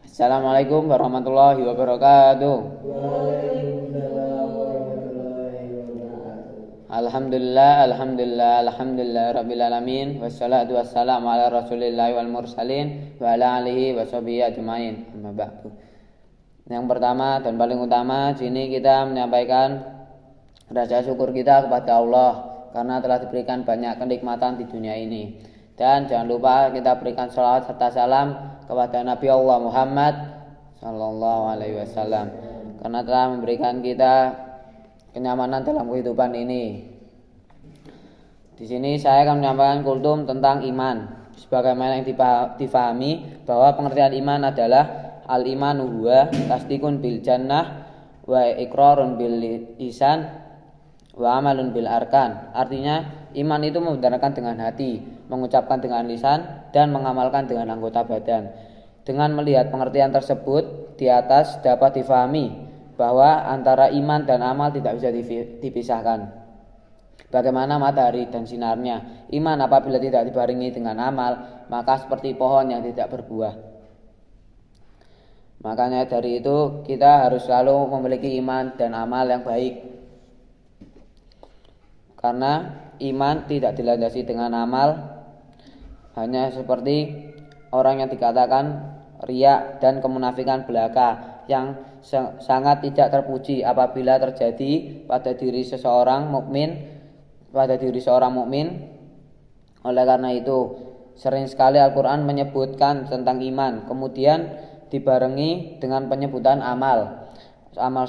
Assalamualaikum warahmatullahi wabarakatuh. Waalaikumsalam warahmatullahi wabarakatuh. Alhamdulillah rabbil alamin. Wassalatu wassalamu ala Rasulillah wal mursalin wa ala alihi washabihi ajmain. Amma ba'du. Yang pertama dan paling utama, sini kita menyampaikan rasa syukur kita kepada Allah karena telah diberikan banyak kenikmatan di dunia ini. Dan jangan lupa kita berikan sholawat serta salam kepada Nabi Allah Muhammad Sallallahu Alaihi Wasallam karena telah memberikan kita kenyamanan dalam kehidupan ini. Di sini saya akan menyampaikan kultum tentang iman. Sebagaimana yang difahami bahwa pengertian iman adalah al-imanu huwa tasdikun bil jannah wa iqrarun bil lisan wa amalun bil arkan. Artinya iman itu membenarkan dengan hati, mengucapkan dengan lisan, dan mengamalkan dengan anggota badan. Dengan melihat pengertian tersebut di atas dapat difahami bahwa antara iman dan amal tidak bisa dipisahkan. Bagaimana matahari dan sinarnya, iman apabila tidak dibarengi dengan amal, maka seperti pohon yang tidak berbuah. Makanya dari itu kita harus selalu memiliki iman dan amal yang baik. Karena iman tidak dilandasi dengan amal, hanya seperti orang yang dikatakan riya dan kemunafikan belaka yang sangat tidak terpuji apabila terjadi pada diri seorang mukmin. Oleh karena itu sering sekali Al-Quran menyebutkan tentang iman, kemudian dibarengi dengan penyebutan amal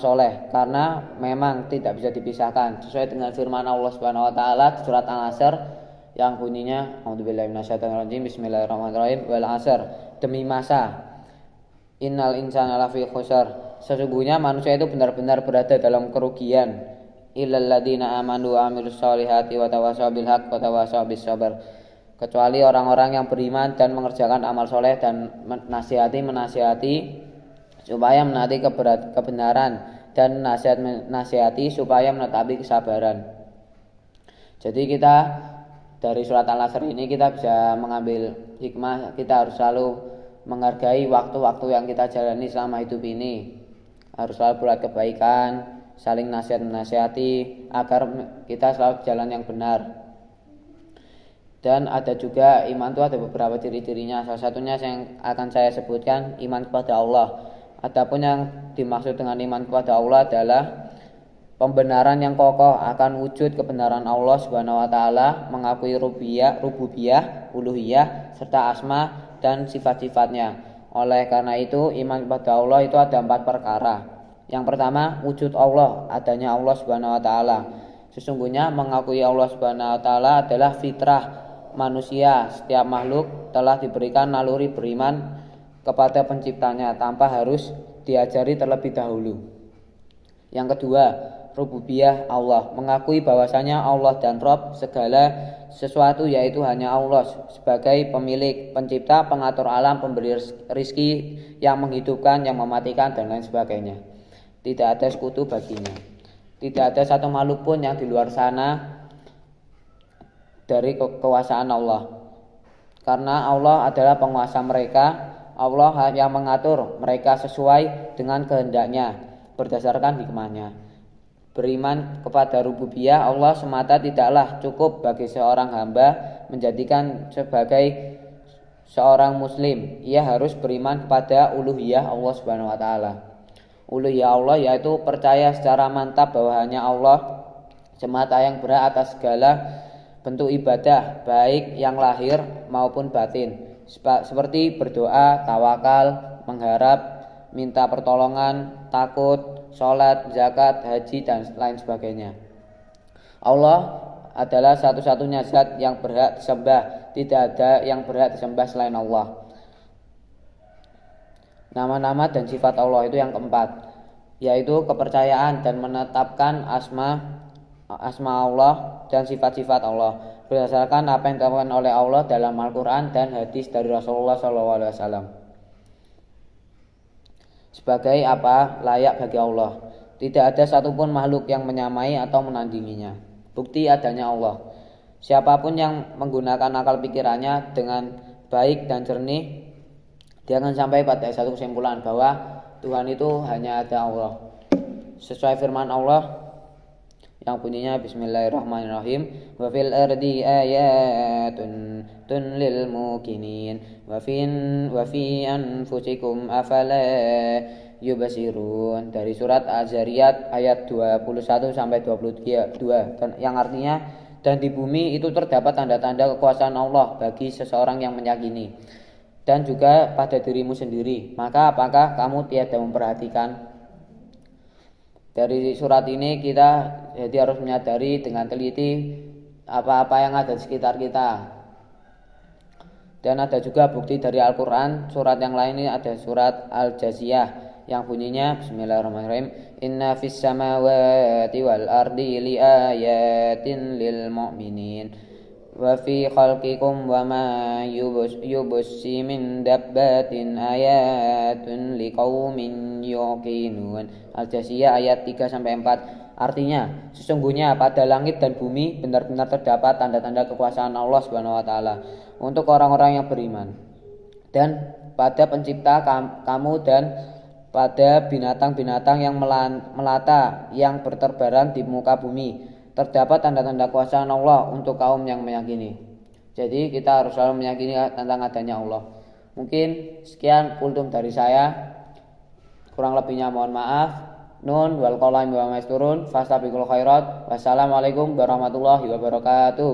soleh, karena memang tidak bisa dipisahkan sesuai dengan firman Allah Subhanahu wa taala di surat Al-Asr yang bunyinya a'udzubillahi minasyaitonirrajim bismillahirrahmanirrahim wal 'asr, demi masa, innal insana lafi khusr, sesungguhnya manusia itu benar-benar berada dalam kerugian, illal ladzina amanu wa 'amilus sholihati wa tawassaw bil haqq wa tawassaw bis sabr, kecuali orang-orang yang beriman dan mengerjakan amal soleh dan menasihati supaya menaati kebenaran dan nasihati supaya menetapi kesabaran. Jadi kita dari surat Al-Asr ini kita bisa mengambil hikmah, kita harus selalu menghargai waktu-waktu yang kita jalani selama hidup ini. Harus selalu buat kebaikan, saling menasihati agar kita selalu jalan yang benar. Dan ada juga iman itu ada beberapa ciri-cirinya. Salah satunya yang akan saya sebutkan iman kepada Allah. Adapun yang dimaksud dengan iman kepada Allah adalah pembenaran yang kokoh akan wujud kebenaran Allah Subhanahu wa taala, mengakui rububiyah, uluhiyah serta asma dan sifat-sifatnya. Oleh karena itu, iman kepada Allah itu ada 4 perkara. Yang pertama, wujud Allah, adanya Allah Subhanahu wa taala. Sesungguhnya mengakui Allah Subhanahu wa taala adalah fitrah manusia. Setiap makhluk telah diberikan naluri beriman kepada penciptanya tanpa harus diajari terlebih dahulu. Yang kedua, rububiyah Allah, mengakui bahwasanya Allah dan Rabb segala sesuatu, yaitu hanya Allah sebagai pemilik, pencipta, pengatur alam, pemberi rizki, yang menghidupkan, yang mematikan, dan lain sebagainya. Tidak ada sekutu baginya. Tidak ada satu makhluk pun yang di luar sana dari kekuasaan Allah, karena Allah adalah penguasa mereka. Allah yang mengatur mereka sesuai dengan kehendaknya berdasarkan hikmahnya. Beriman kepada rububiyah Allah semata tidaklah cukup bagi seorang hamba menjadikan sebagai seorang muslim. Ia harus beriman kepada uluhiyah Allah Subhanahu wa taala. Uluhiyah Allah yaitu percaya secara mantap bahwa hanya Allah semata yang berhak atas segala bentuk ibadah, baik yang lahir maupun batin, seperti berdoa, tawakal, mengharap, minta pertolongan, takut, sholat, zakat, haji, dan lain sebagainya. Allah adalah satu-satunya zat yang berhak disembah. Tidak ada yang berhak disembah selain Allah. Nama-nama dan sifat Allah itu yang keempat, yaitu kepercayaan dan menetapkan asma Allah dan sifat-sifat Allah berdasarkan apa yang dilakukan oleh Allah dalam Al-Quran dan hadis dari Rasulullah SAW. Sebagai apa layak bagi Allah, tidak ada satupun makhluk yang menyamai atau menandinginya. Bukti adanya Allah. Siapapun yang menggunakan akal pikirannya dengan baik dan jernih Jangan sampai pada satu kesimpulan bahwa Tuhan itu hanya ada Allah. Sesuai firman Allah yang bunyinya Bismillahirrahmanirrahim, wa fil ardi ayatun lil mukinin wa fi anfusikum afala yubasirun. Dari surat Az-Zariyat ayat 21 sampai 22, yang artinya, dan di bumi itu terdapat tanda-tanda kekuasaan Allah bagi seseorang yang meyakini, dan juga pada dirimu sendiri. Maka apakah kamu tiada memperhatikan? Dari surat ini kita jadi harus menyadari dengan teliti apa-apa yang ada di sekitar kita. Dan ada juga bukti dari Al-Quran. Surat yang lain ini ada surat Al-Jaziyah yang bunyinya Bismillahirrahmanirrahim, inna fis samawati wal ardi li ayatin lil mu'minin wa fi khalqikum wa ma yubussi min dabbatin ayatun liqaumin yuqinun. Al-Jasiyah ayat 3-4. Artinya, sesungguhnya pada langit dan bumi benar-benar terdapat tanda-tanda kekuasaan Allah Subhanahu wa taala untuk orang-orang yang beriman. Dan pada pencipta kamu dan pada binatang-binatang yang melata yang berterbaran di muka bumi terdapat tanda-tanda kekuasaan Allah untuk kaum yang meyakini. Jadi kita harus selalu meyakini tentang adanya Allah. Mungkin sekian kultum dari saya. Kurang lebihnya mohon maaf. Nun wal qalam wa ma yasturun fastabiqul khairat. Wassalamualaikum warahmatullahi wabarakatuh.